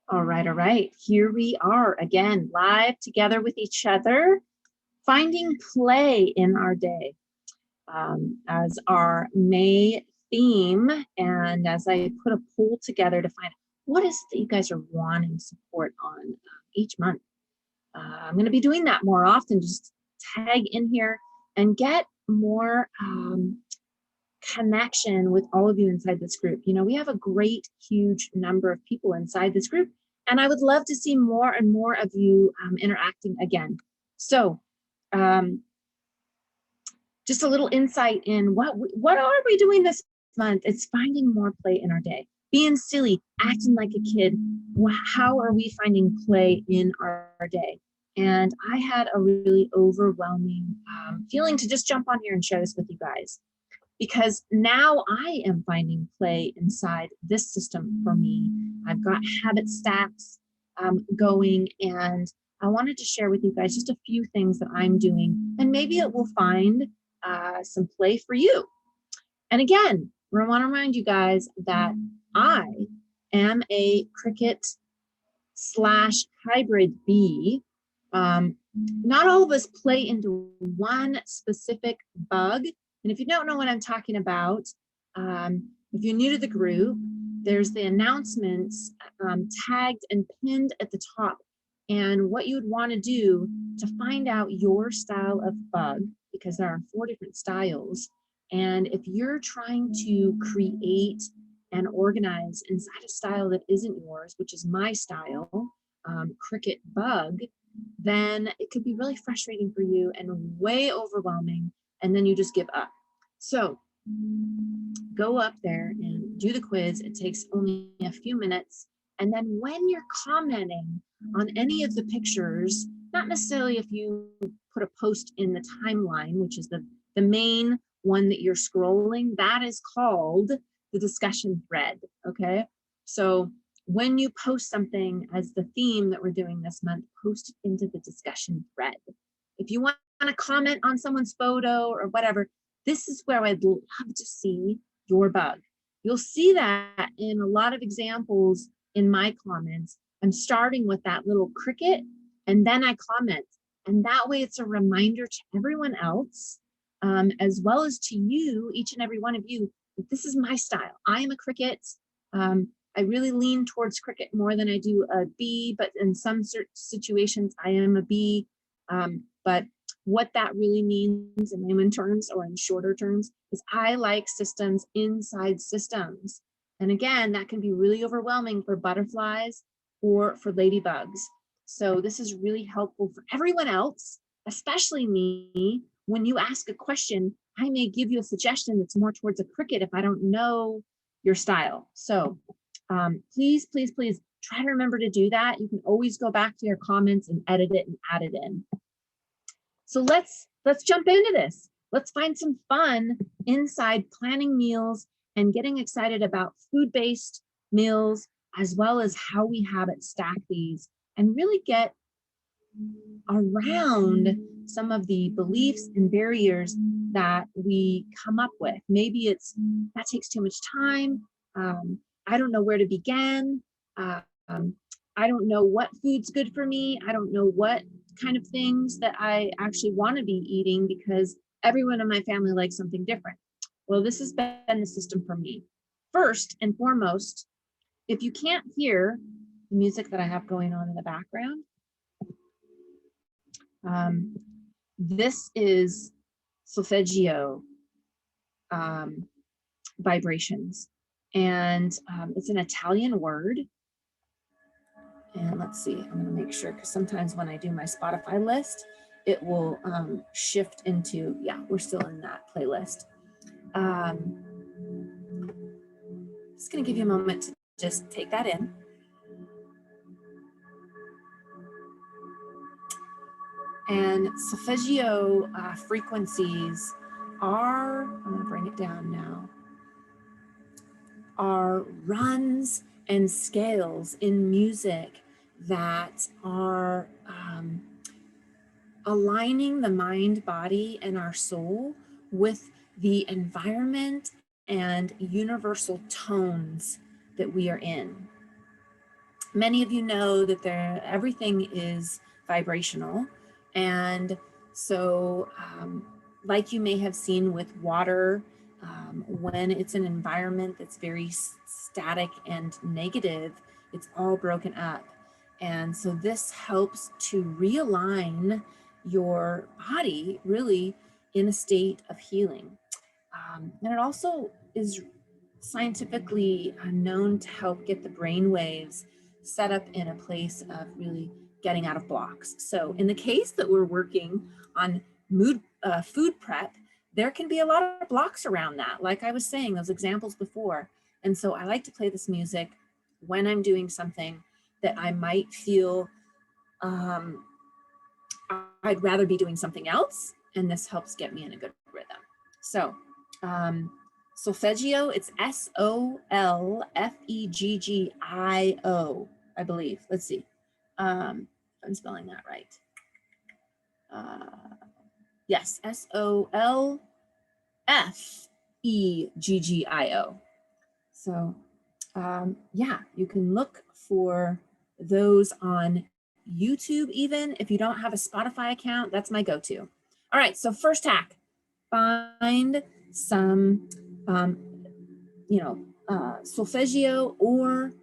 All right. Here we are again, live together with each other, finding play in our day as our May theme. And as I put a poll together to find what is it that you guys are wanting support on each month. I'm going to be doing that more often, just tag in here and get more connection with all of you inside this group. You know, we have a great, huge number of people inside this group, and I would love to see more and more of you interacting again. So just a little insight in what are we doing this month? It's finding more play in our day, being silly, acting like a kid. How are we finding play in our day? And I had a really overwhelming feeling to just jump on here and share this with you guys, because now I am finding play inside this system for me. I've got habit stacks going, and I wanted to share with you guys just a few things that I'm doing, and maybe it will find some play for you. And again, I want to remind you guys that I am a Cricut / hybrid bee. Not all of us play into one specific bug. And if you don't know what I'm talking about, if you're new to the group, there's the announcements tagged and pinned at the top. And what you would want to do to find out your style of bug, because there are 4 different styles. And if you're trying to create and organize inside a style that isn't yours, which is my style, Cricut bug, then it could be really frustrating for you and way overwhelming, and then you just give up. So go up there and do the quiz. It takes only a few minutes. And then when you're commenting on any of the pictures, not necessarily if you put a post in the timeline, which is the main one that you're scrolling, that is called the discussion thread, okay? So when you post something as the theme that we're doing this month, post it into the discussion thread. If you want to comment on someone's photo or whatever, this is where I'd love to see your bug. You'll see that in a lot of examples in my comments. I'm starting with that little Cricut, and then I comment. And that way it's a reminder to everyone else, as well as to you, each and every one of you, that this is my style. I am a Cricut. I really lean towards Cricut more than I do a bee, but in some certain situations I am a bee. But what that really means in layman terms or in shorter terms is I like systems inside systems. And again, that can be really overwhelming for butterflies or for ladybugs. So this is really helpful for everyone else, especially me. When you ask a question, I may give you a suggestion that's more towards a Cricut if I don't know your style. So please try to remember to do that. You can always go back to your comments and edit it and add it in. So let's jump into this. Let's find some fun inside planning meals and getting excited about food-based meals, as well as how we habit stack these and really get around some of the beliefs and barriers that we come up with. Maybe it's that takes too much time. I don't know where to begin. I don't know what food's good for me. I don't know what kind of things that I actually want to be eating because everyone in my family likes something different. Well, this has been the system for me. First and foremost, if you can't hear the music that I have going on in the background, this is solfeggio vibrations. And it's an Italian word. And let's see, I'm gonna make sure, because sometimes when I do my Spotify list, it will shift into, yeah, we're still in that playlist. Just gonna give you a moment to just take that in. And solfeggio frequencies are, I'm gonna bring it down now, are runs and scales in music that are aligning the mind, body, and our soul with the environment and universal tones that we are in. Many of you know that everything is vibrational. And so like you may have seen with water, when it's an environment that's very static and negative, it's all broken up. And so this helps to realign your body really in a state of healing. And it also is scientifically known to help get the brain waves set up in a place of really getting out of blocks. So in the case that we're working on food prep, there can be a lot of blocks around that. Like I was saying, those examples before. And so I like to play this music when I'm doing something that I might feel I'd rather be doing something else. And this helps get me in a good rhythm. So solfeggio, it's Solfeggio, I believe. Let's see if I'm spelling that right. Yes, Solfeggio. So yeah, you can look for those on YouTube. Even if you don't have a Spotify account, that's my go-to. All right, so first hack, find some solfeggio or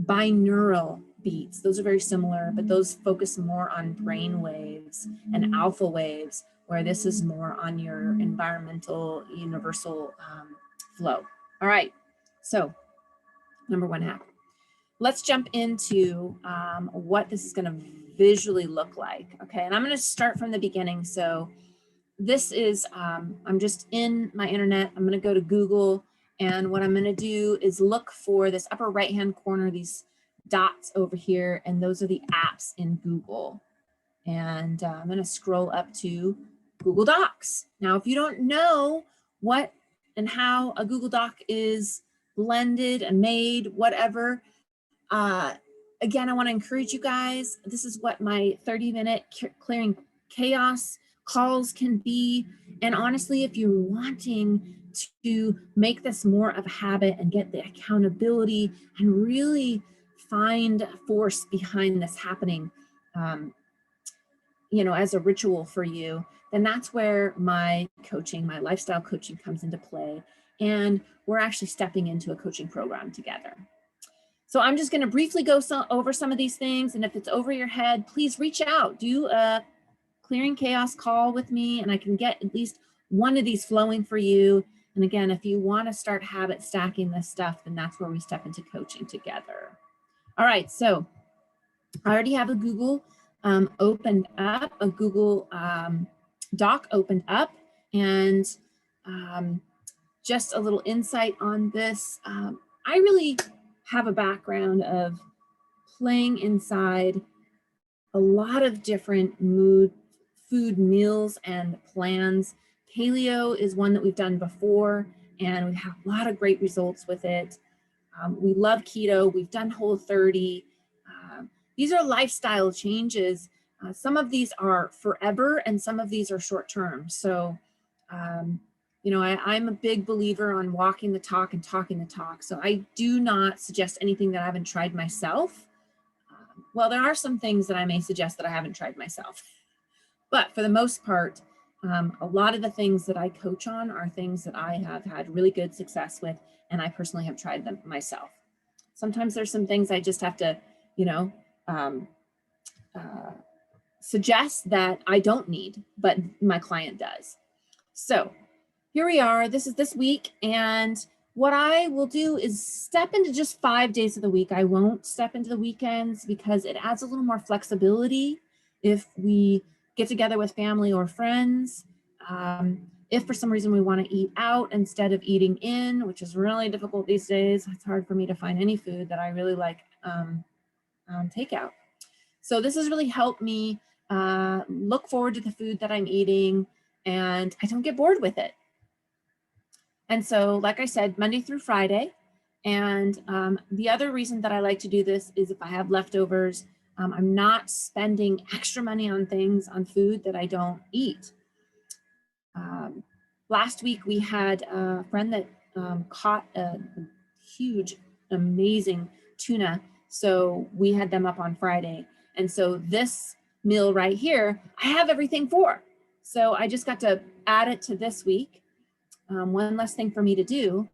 binaural beats. Those are very similar, but those focus more on brain waves and alpha waves, where this is more on your environmental universal flow. All right, so number one hack. Let's jump into what this is going to visually look like. Okay, and I'm going to start from the beginning. So this is, I'm just in my internet. I'm going to go to Google, and what I'm going to do is look for this upper right-hand corner, these dots over here, and those are the apps in Google. And I'm going to scroll up to Google Docs. Now, if you don't know what and how a Google Doc is blended and made, whatever, again, I want to encourage you guys. This is what my 30-minute clearing chaos calls can be. And honestly, if you're wanting to make this more of a habit and get the accountability and really find force behind this happening, as a ritual for you, then that's where my coaching, my lifestyle coaching comes into play. And we're actually stepping into a coaching program together. So I'm just going to briefly go over some of these things. And if it's over your head, please reach out, do a clearing chaos call with me, and I can get at least one of these flowing for you. And again, if you want to start habit stacking this stuff, then that's where we step into coaching together. All right, so I already have a Google opened up, a Google Doc opened up, and just a little insight on this. I really have a background of playing inside a lot of different food meals and plans. Paleo is one that we've done before, and we have a lot of great results with it. We love keto. We've done Whole30. These are lifestyle changes. Some of these are forever, and some of these are short term. So, I'm a big believer on walking the talk and talking the talk. So I do not suggest anything that I haven't tried myself. Well, there are some things that I may suggest that I haven't tried myself. But for the most part, a lot of the things that I coach on are things that I have had really good success with, and I personally have tried them myself. Sometimes there's some things I just have to, suggest that I don't need, but my client does. So here we are. This is this week, and what I will do is step into just 5 days of the week. I won't step into the weekends because it adds a little more flexibility if we get together with family or friends. If for some reason we want to eat out instead of eating in, which is really difficult these days, it's hard for me to find any food that I really like takeout. So this has really helped me look forward to the food that I'm eating, and I don't get bored with it. And so, like I said, Monday through Friday. And the other reason that I like to do this is if I have leftovers, I'm not spending extra money on things, on food that I don't eat. Last week, we had a friend that caught a huge, amazing tuna So we had them up on Friday. And so this meal right here, I have everything for. So I just got to add it to this week. One less thing for me to do.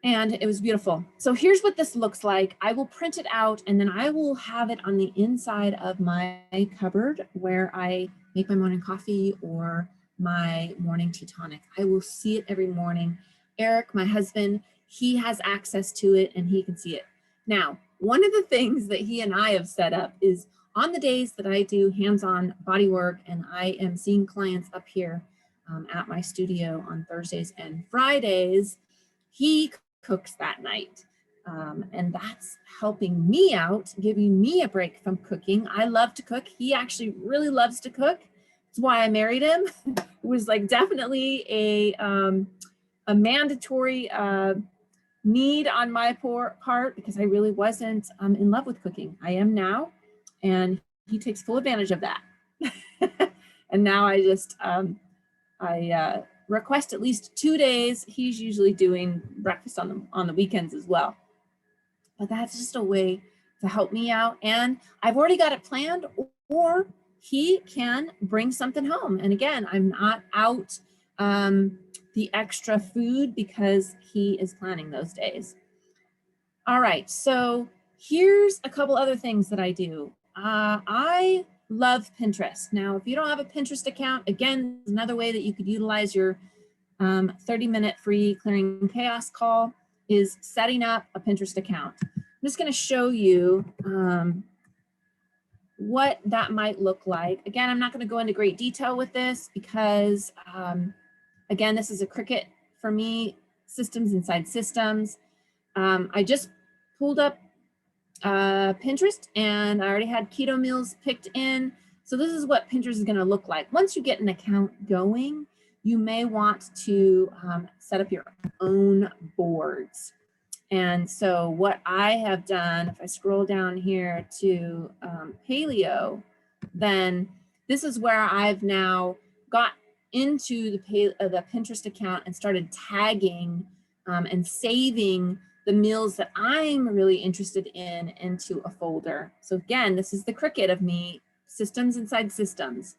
And it was beautiful. So here's what this looks like. I will print it out and then I will have it on the inside of my cupboard where I make my morning coffee or my morning tea tonic. I will see it every morning. Eric, my husband, he has access to it and he can see it. Now, one of the things that he and I have set up is on the days that I do hands-on body work and I am seeing clients up here at my studio on Thursdays and Fridays, he cooks that night. And that's helping me out, giving me a break from cooking. I love to cook. He actually really loves to cook. That's why I married him. It was like definitely a mandatory need on my part because I really wasn't in love with cooking. I am now, and he takes full advantage of that. And now I just, I request at least 2 days. He's usually doing breakfast on the weekends as well. But that's just a way to help me out. And I've already got it planned, or he can bring something home. And again, I'm not out the extra food because he is planning those days. All right, so here's a couple other things that I do. I love Pinterest. Now, if you don't have a Pinterest account, again, another way that you could utilize your 30-minute free Clearing Chaos call is setting up a Pinterest account. I'm just going to show you what that might look like. Again, I'm not going to go into great detail with this because, again, this is a Cricut for me, systems inside systems. I just pulled up Pinterest and I already had keto meals picked in. So this is what Pinterest is going to look like. Once you get an account going, you may want to set up your own boards. And so what I have done, if I scroll down here to paleo, then this is where I've now got into the Pinterest account and started tagging and saving the meals that I'm really interested in into a folder. So again, this is the Cricut of me, systems inside systems.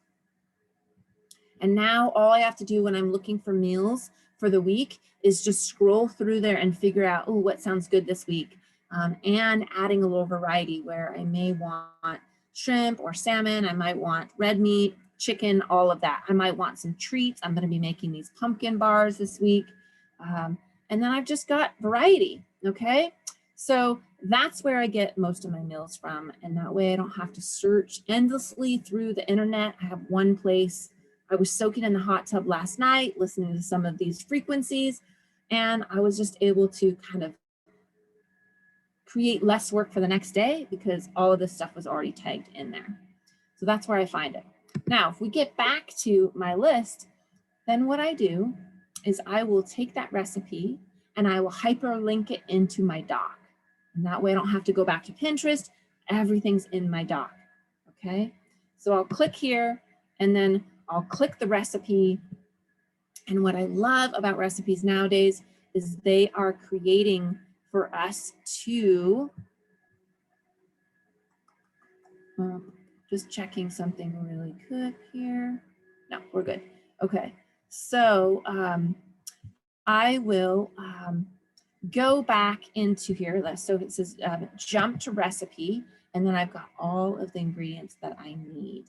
And now all I have to do when I'm looking for meals for the week is just scroll through there and figure out, oh, what sounds good this week? And adding a little variety where I may want shrimp or salmon, I might want red meat, chicken, all of that. I might want some treats. I'm gonna be making these pumpkin bars this week. And then I've just got variety, okay? So that's where I get most of my meals from. And that way I don't have to search endlessly through the internet. I have one place. I was soaking in the hot tub last night, listening to some of these frequencies, and I was just able to kind of create less work for the next day because all of this stuff was already tagged in there. So that's where I find it. Now, if we get back to my list, then what I do is I will take that recipe and I will hyperlink it into my doc. And that way I don't have to go back to Pinterest. Everything's in my doc, okay? So I'll click here and then I'll click the recipe. And what I love about recipes nowadays is they are creating for us to, just checking something really quick here. No, we're good. Okay, so I will go back into here. So it says jump to recipe, and then I've got all of the ingredients that I need.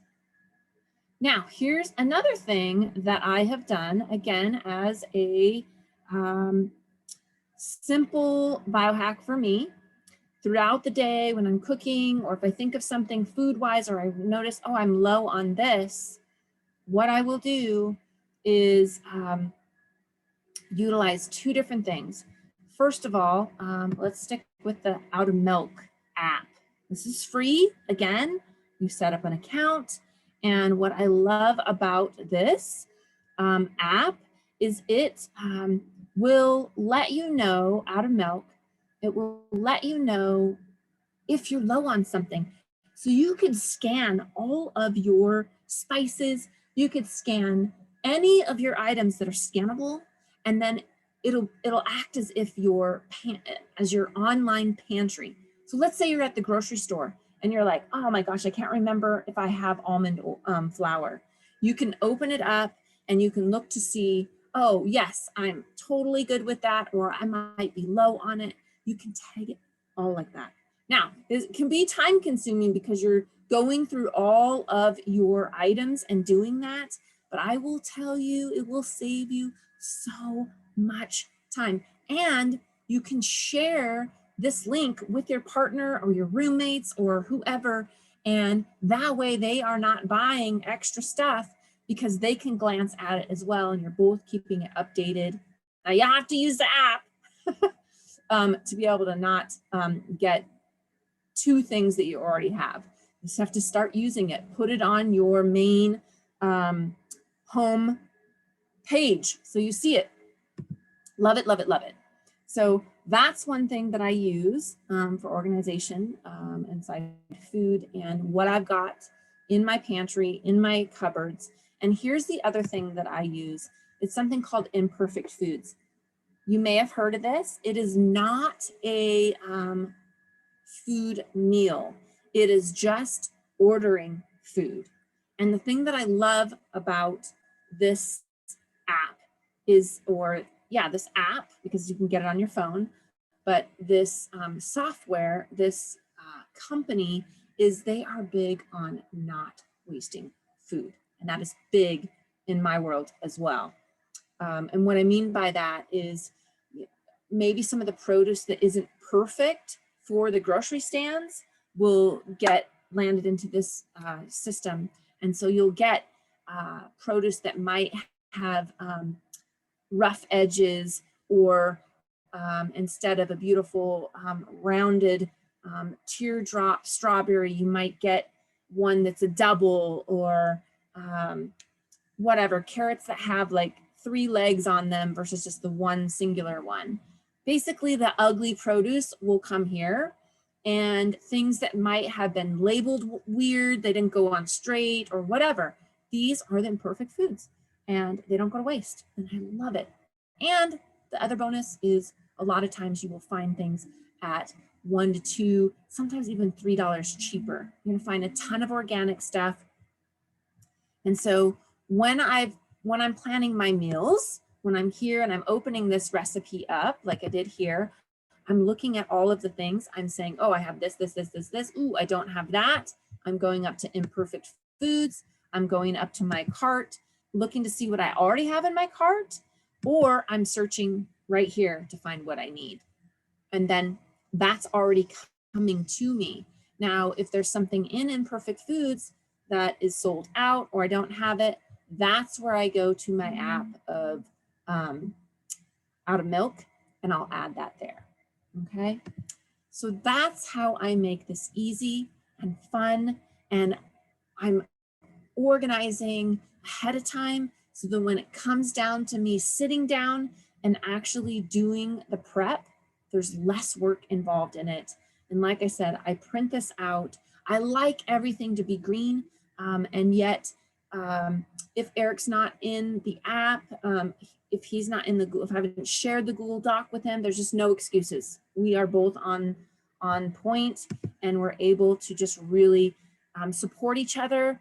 Now, here's another thing that I have done, again, as a simple biohack for me. Throughout the day when I'm cooking, or if I think of something food-wise, or I notice, oh, I'm low on this, what I will do is utilize two different things. First of all, let's stick with the Out of Milk app. This is free. Again, you set up an account. And what I love about this app is it will let you know, Out of Milk, it will let you know if you're low on something. So you could scan all of your spices, you could scan any of your items that are scannable, and then it'll act as if your online pantry. So let's say you're at the grocery store and you're like, oh my gosh, I can't remember if I have almond flour. You can open it up and you can look to see, oh yes, I'm totally good with that, or I might be low on it. You can tag it all like that. Now, it can be time consuming because you're going through all of your items and doing that, but I will tell you, it will save you so much time. And you can share this link with your partner or your roommates or whoever, and that way they are not buying extra stuff because they can glance at it as well, and you're both keeping it updated. Now you have to use the app to be able to not get two things that you already have. You just have to start using it. Put it on your main home page so you see it. Love it, love it, love it. So that's one thing that I use for organization inside food and what I've got in my pantry, in my cupboards. And here's the other thing that I use. It's something called Imperfect Foods. You may have heard of this. It is not a food meal. It is just ordering food. And the thing that I love about this app is, this app, because you can get it on your phone, but this software, this company is, they are big on not wasting food. And that is big in my world as well. And what I mean by that is maybe some of the produce that isn't perfect for the grocery stands will get landed into this system. And so you'll get produce that might have rough edges, or instead of a beautiful rounded teardrop strawberry, you might get one that's a double, or whatever, carrots that have like 3 legs on them versus just the one singular one. Basically, the ugly produce will come here, and things that might have been labeled weird, they didn't go on straight or whatever, these are the imperfect foods and they don't go to waste, and I love it. And the other bonus is a lot of times you will find things at $1 to $2, sometimes even $3 cheaper. You're gonna find a ton of organic stuff. And so when I'm planning my meals, when I'm here and I'm opening this recipe up, like I did here, I'm looking at all of the things. I'm saying, oh, I have this, this, this, this, this. Ooh, I don't have that. I'm going up to Imperfect Foods. I'm going up to my cart, looking to see what I already have in my cart, or I'm searching right here to find what I need. And then that's already coming to me. Now, if there's something in Imperfect Foods that is sold out or I don't have it, that's where I go to my app of Out of Milk, and I'll add that there. Okay, so that's how I make this easy and fun, and I'm organizing ahead of time so that when it comes down to me sitting down and actually doing the prep, there's less work involved in it. And like I said, I print this out. I like everything to be green, and yet if Eric's not in the app, if he's not in the Google, if I haven't shared the Google Doc with him, there's just no excuses. We are both on point, and we're able to just really support each other.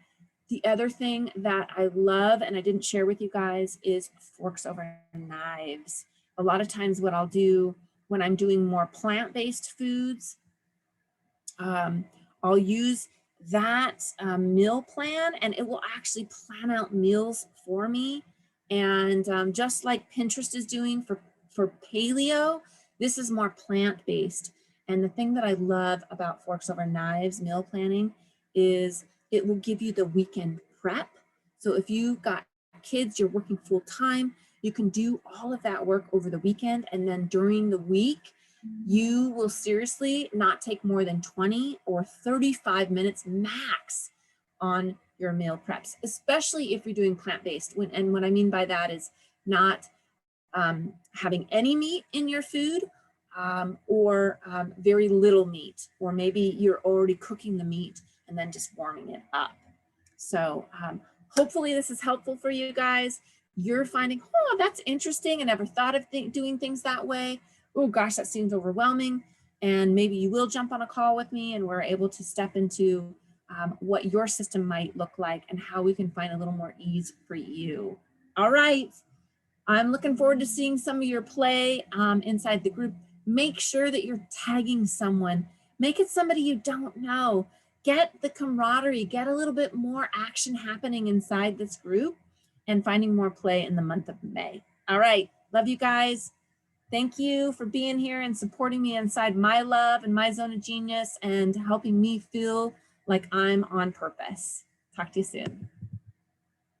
The other thing that I love, and I didn't share with you guys, is forks over knives. A lot of times what I'll do when I'm doing more plant-based foods, I'll use that meal plan, and it will actually plan out meals for me. And just like Pinterest is doing for paleo, this is more plant-based. And the thing that I love about Forks Over Knives meal planning is it will give you the weekend prep. So if you've got kids, you're working full time, you can do all of that work over the weekend, and then during the week, you will seriously not take more than 20 or 35 minutes max on your meal preps, especially if you're doing plant-based. And what I mean by that is not having any meat in your food, or very little meat, or maybe you're already cooking the meat and then just warming it up. So hopefully this is helpful for you guys. You're finding, oh, that's interesting. I never thought of doing things that way. Oh gosh, that seems overwhelming. and maybe you will jump on a call with me and we're able to step into what your system might look like and how we can find a little more ease for you. All right. I'm looking forward to seeing some of your play inside the group. Make sure that you're tagging someone. Make it somebody you don't know. Get the camaraderie, get a little bit more action happening inside this group and finding more play in the month of May. All right, love you guys. Thank you for being here and supporting me inside my love and my zone of genius and helping me feel like I'm on purpose. Talk to you soon.